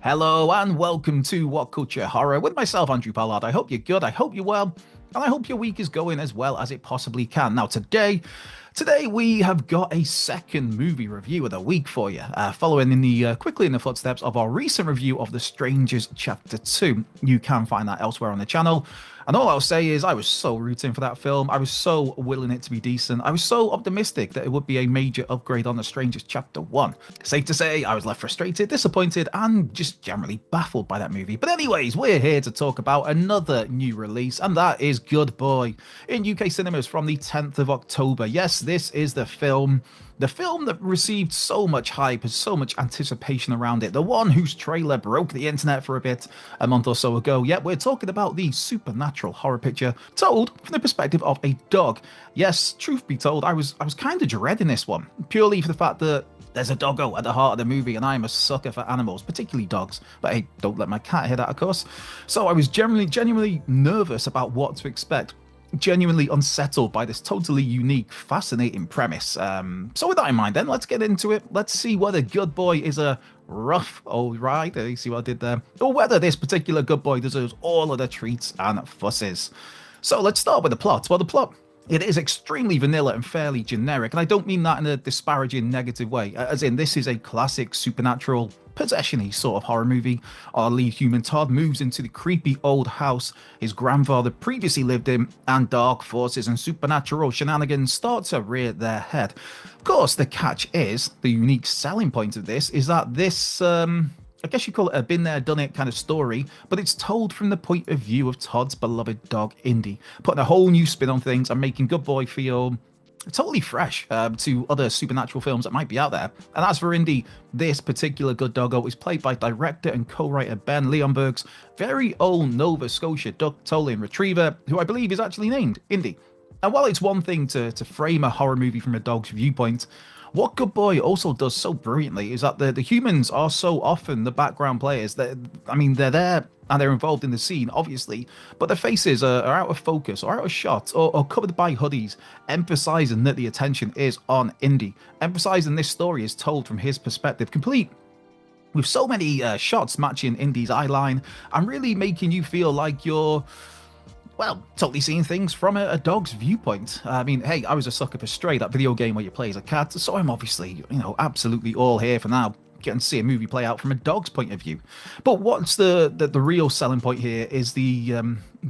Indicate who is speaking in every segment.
Speaker 1: Hello and welcome to What Culture Horror with myself, Andrew Pollard. I hope you're good, I hope you're well, and I hope your week is going as well as it possibly can. Now, today we have got a second movie review of the week for you, following quickly in the footsteps of our recent review of The Strangers Chapter 2. You can find that elsewhere on the channel. And all I'll say is I was so rooting for that film. I was so willing it to be decent. I was so optimistic that it would be a major upgrade on The Strangers Chapter 1. Safe to say, I was left frustrated, disappointed, and just generally baffled by that movie. But anyways, we're here to talk about another new release, and that is Good Boy in UK cinemas from the 10th of October. Yes, this is the film that received so much hype and so much anticipation around it, the one whose trailer broke the internet for a bit a month or so ago. Yet we're talking about the supernatural horror picture told from the perspective of a dog. Yes, truth be told, I was kind of dreading this one, purely for the fact that there's a doggo at the heart of the movie, and I'm a sucker for animals, particularly dogs. But hey, don't let my cat hear that, of course. So I was genuinely nervous about what to expect. Genuinely unsettled by this totally unique, fascinating premise. So with that in mind, then let's get into it. Let's see whether Good Boy is a rough old ride. You see what I did there? Or whether this particular Good Boy deserves all of the treats and fusses. So let's start with the plot. Well, the plot, it is extremely vanilla and fairly generic, and I don't mean that in a disparaging negative way, as in this is a classic supernatural possession-y sort of horror movie. Our lead human Todd moves into the creepy old house his grandfather previously lived in, and dark forces and supernatural shenanigans start to rear their head. Of course, the catch is, the unique selling point of this is that this I guess you call it a been there, done it kind of story, but it's told from the point of view of Todd's beloved dog, Indy, putting a whole new spin on things and making Good Boy feel totally fresh to other supernatural films that might be out there. And as for Indy, this particular good doggo is played by director and co-writer Ben Leonberg's very own Nova Scotia Duck-Tolian retriever, who I believe is actually named Indy. And while it's one thing to frame a horror movie from a dog's viewpoint, what Good Boy also does so brilliantly is that the humans are so often the background players. They're there and they're involved in the scene, obviously, but their faces are out of focus or out of shot or covered by hoodies, emphasizing that the attention is on Indy, emphasizing this story is told from his perspective, complete with so many shots matching Indy's eye line and really making you feel like you're, well, totally seeing things from a dog's viewpoint. I mean, hey, I was a sucker for Stray, that video game where you play as a cat, so I'm obviously, absolutely all here for now. Getting to see a movie play out from a dog's point of view. But what's the real selling point here is the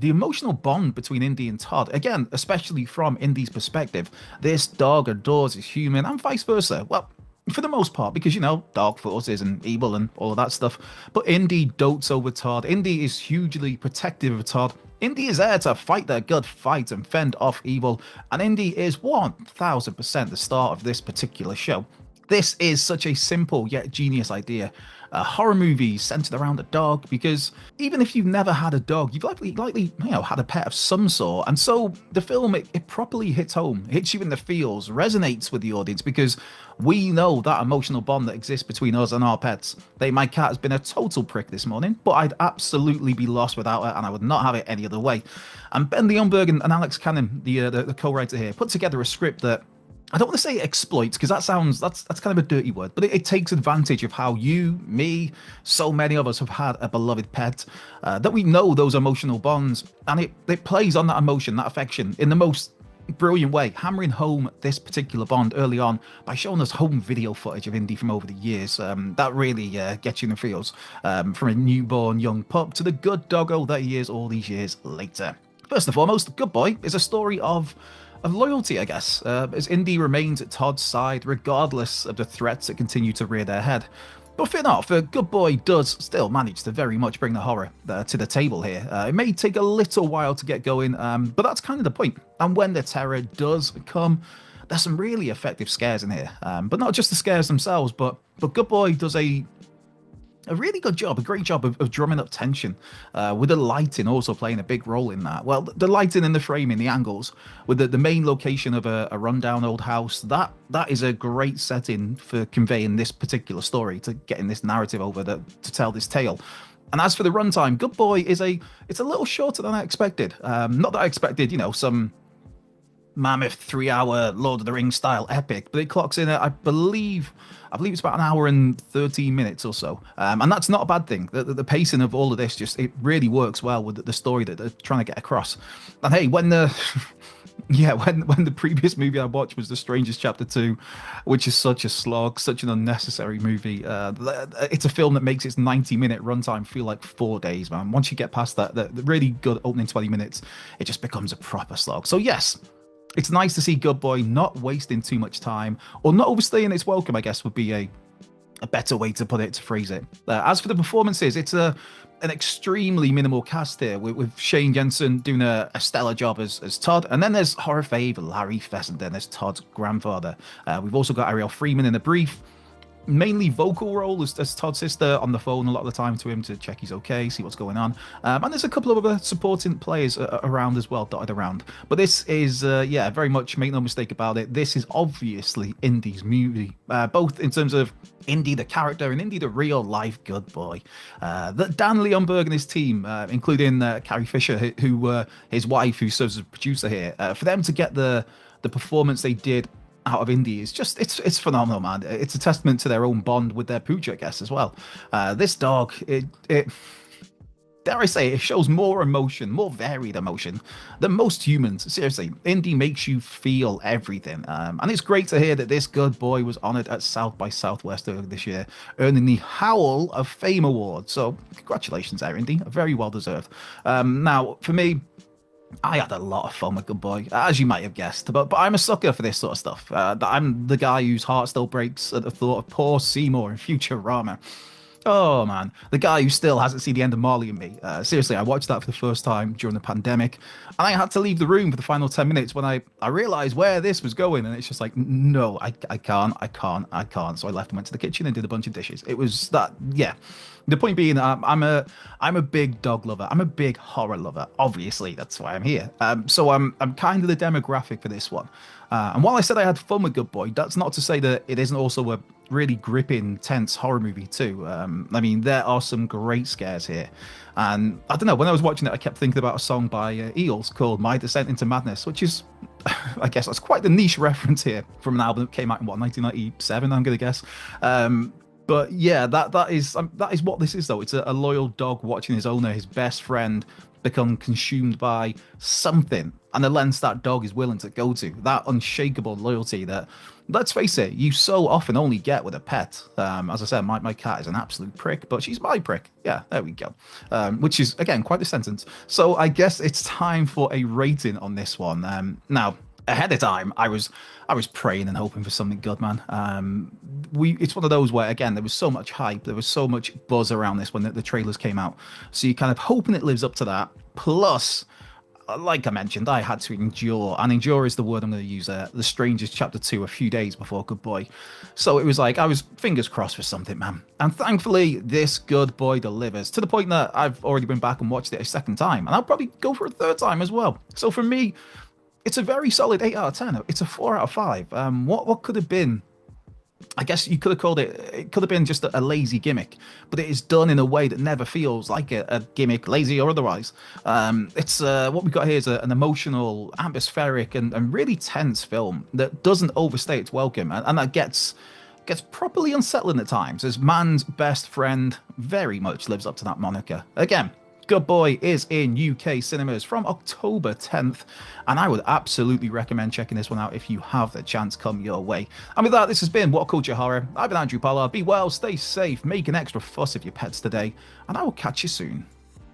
Speaker 1: emotional bond between Indy and Todd. Again, especially from Indy's perspective. This dog adores his human and vice versa. Well, for the most part, because, dark forces and evil and all of that stuff. But Indy dotes over Todd. Indy is hugely protective of Todd. Indy is there to fight their good fight and fend off evil. And Indy is 1000% the star of this particular show. This is such a simple yet genius idea. A horror movie centered around a dog, because even if you've never had a dog, you've likely had a pet of some sort. And so the film, it properly hits home, hits you in the feels, resonates with the audience, because we know that emotional bond that exists between us and our pets. My cat has been a total prick this morning, but I'd absolutely be lost without her, and I would not have it any other way. And Ben Leonberg and Alex Cannon, the co-writer here, put together a script that, I don't want to say exploits, because that's kind of a dirty word, but it takes advantage of how you, me, so many of us have had a beloved pet, that we know those emotional bonds, and it plays on that emotion, that affection, in the most brilliant way, hammering home this particular bond early on by showing us home video footage of Indy from over the years. That really gets you in the feels, from a newborn young pup to the good doggo that he is all these years later. First and foremost, Good Boy is a story of loyalty, I guess, as Indy remains at Todd's side regardless of the threats that continue to rear their head. But fear not, for Good Boy does still manage to very much bring the horror to the table here. It may take a little while to get going, but that's kind of the point. And when the terror does come, there's some really effective scares in here. But not just the scares themselves, but Good Boy does a really good job, a great job of drumming up tension, with the lighting also playing a big role in that. Well, the lighting and the framing, the angles, with the main location of a rundown old house, that is a great setting for conveying this particular story, to getting this narrative over to tell this tale. And as for the runtime, Good Boy it's a little shorter than I expected. Not that I expected, some mammoth 3 hour Lord of the Rings style epic, but it clocks in at, I believe it's about an hour and 13 minutes or so. And that's not a bad thing. The pacing of all of this it really works well with the story that they're trying to get across. And hey, when the yeah, when the previous movie I watched was The Strangers Chapter 2, which is such a slog, such an unnecessary movie. It's a film that makes its 90-minute runtime feel like 4 days, man. Once you get past that, the really good opening 20 minutes, it just becomes a proper slog. So yes, it's nice to see Good Boy not wasting too much time, or not overstaying its welcome, I guess would be a better way to put it, to phrase it. As for the performances, it's an extremely minimal cast here, with Shane Jensen doing a stellar job as Todd, and then there's horror fave Larry Fessenden as Todd's grandfather. We've also got Ariel Freeman in a brief, mainly vocal role as Todd's sister, on the phone a lot of the time to him to check he's okay, see what's going on. And there's a couple of other supporting players around as well, dotted around. But this is, very much, make no mistake about it, this is obviously Indy's movie, both in terms of Indy the character and Indy the real life good boy. That Dan Leonberg and his team, including Carrie Fisher, who his wife, who serves as a producer here, for them to get the performance they did out of Indy is just it's phenomenal, man. It's a testament to their own bond with their pooch, I guess, as well. This dog, it dare I say, it shows more emotion, more varied emotion than most humans. Seriously, Indy makes you feel everything. And it's great to hear that this good boy was honored at South by Southwest earlier this year, earning the Howl of Fame award. So congratulations there, Indy. Very well deserved. Now, for me, I had a lot of fun with Good Boy, as you might have guessed, but I'm a sucker for this sort of stuff. I'm the guy whose heart still breaks at the thought of poor Seymour in Futurama. Oh man, the guy who still hasn't seen the end of Marley and Me. Seriously, I watched that for the first time during the pandemic, and I had to leave the room for the final 10 minutes when I realized where this was going, and it's just like, no, I can't. So I left and went to the kitchen and did a bunch of dishes. It was that, yeah. The point being, I'm a big dog lover. I'm a big horror lover. Obviously, that's why I'm here. So I'm kind of the demographic for this one. And while I said I had fun with Good Boy, that's not to say that it isn't also a really gripping, tense horror movie too. I mean, there are some great scares here. And I don't know, when I was watching it, I kept thinking about a song by Eels called My Descent into Madness, which is, I guess that's quite the niche reference here from an album that came out in, 1997, I'm going to guess. But yeah, that is what this is, though. It's a loyal dog watching his owner, his best friend, become consumed by something, and the lengths that dog is willing to go to. That unshakable loyalty that, let's face it, you so often only get with a pet. As I said, my cat is an absolute prick, but she's my prick. Yeah, there we go. Which is, again, quite the sentence. So I guess it's time for a rating on this one. Now, ahead of time, I was praying and hoping for something good, man. It's one of those where, again, there was so much hype, there was so much buzz around this when the trailers came out, so you're kind of hoping it lives up to that. Plus, like I mentioned, I had to endure, and endure is the word I'm going to use there, The Strangers Chapter 2 a few days before Good Boy. So it was like, I was fingers crossed for something, man. And thankfully, this Good Boy delivers, to the point that I've already been back and watched it a second time, and I'll probably go for a third time as well. So for me, it's a very solid 8 out of 10. It's a 4 out of 5. What could have been? I guess you could have called it could have been just a lazy gimmick, but it is done in a way that never feels like a gimmick, lazy or otherwise. It's what we've got here is an emotional, atmospheric, and really tense film that doesn't overstay its welcome, and that gets properly unsettling at times, as man's best friend very much lives up to that moniker. Again, Good Boy is in UK cinemas from October 10th, and I would absolutely recommend checking this one out if you have the chance come your way. And with that, this has been What Culture Horror. I've been Andrew Pollard. Be well, stay safe, make an extra fuss of your pets today, and I will catch you soon.